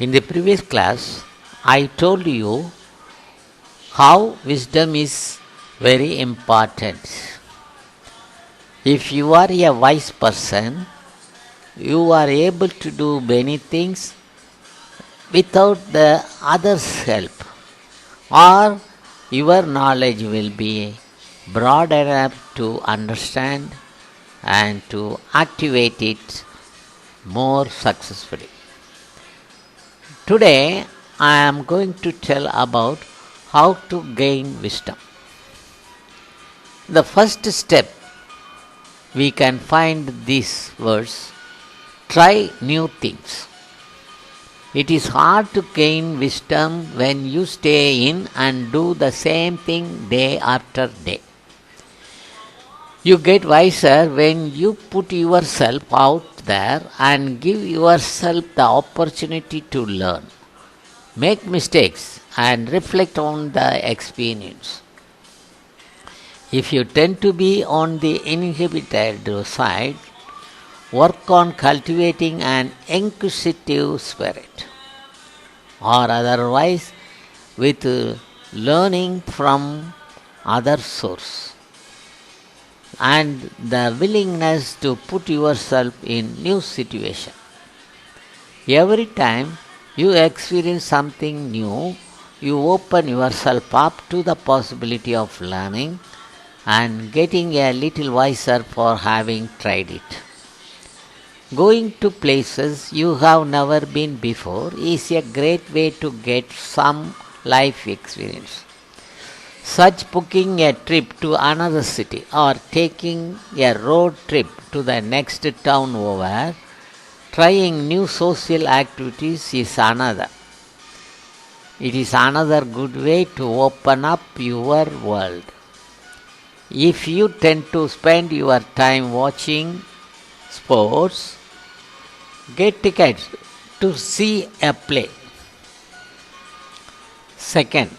In the previous class, I told you how wisdom is very important. If you are a wise person, you are able to do many things without the others' help, or your knowledge will be broad enough to understand and to activate it more successfully. Today, I am going to tell about how to gain wisdom. The first step we can find these words: try new things. It is hard to gain wisdom when you stay in and do the same thing day after day. You get wiser when you put yourself out there and give yourself the opportunity to learn, make mistakes, and reflect on the experience. If you tend to be on the inhibited side, work on cultivating an inquisitive spirit, or otherwise with learning from other source and the willingness to put yourself in new situation. Every time you experience something new, you open yourself up to the possibility of learning and getting a little wiser for having tried it. Going to places you have never been before is a great way to get some life experience. Such booking a trip to another city or taking a road trip to the next town over, trying new social activities is another. It is another good way to open up your world. If you tend to spend your time watching sports, get tickets to see a play. Second,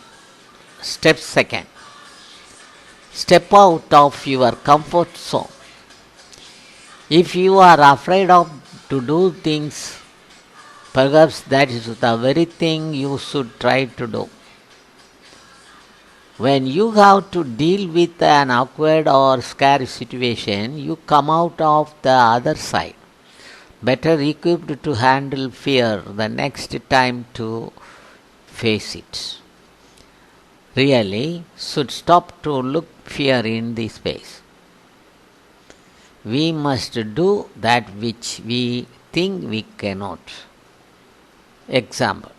step out of your comfort zone. If you are afraid of to do things, perhaps that is the very thing you should try to do. When you have to deal with an awkward or scary situation, you come out of the other side, better equipped to handle fear the next time to face it. Really should stop to look fear in the space. We must do that which we think we cannot. Example: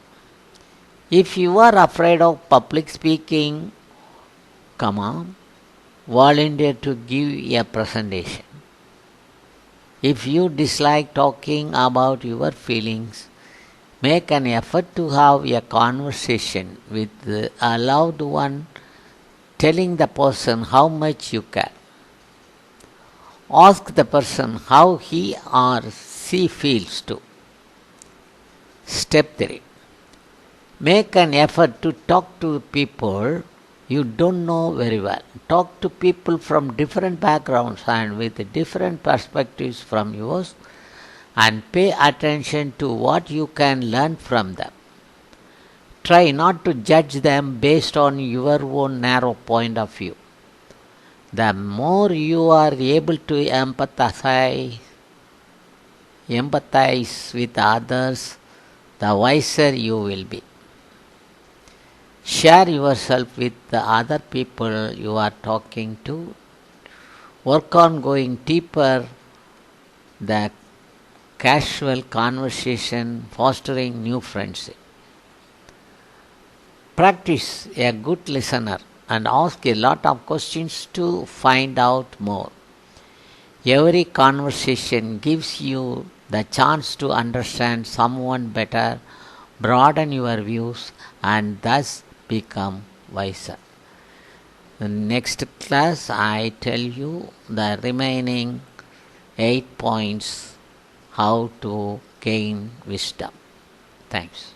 if you are afraid of public speaking, come on, volunteer to give a presentation. If you dislike talking about your feelings, make an effort to have a conversation with a loved one, telling the person how much you care. Ask the person how he or she feels too. Step 3. Make an effort to talk to people you don't know very well. Talk to people from different backgrounds and with different perspectives from yours, and pay attention to what you can learn from them. Try not to judge them based on your own narrow point of view. The more you are able to empathize with others, the wiser you will be. Share yourself with the other people you are talking to. Work on going deeper, the casual conversation, fostering new friendship. Practice a good listener and ask a lot of questions to find out more. Every conversation gives you the chance to understand someone better, broaden your views, and thus become wiser. In next class, I tell you the remaining 8 points how to gain wisdom. Thanks.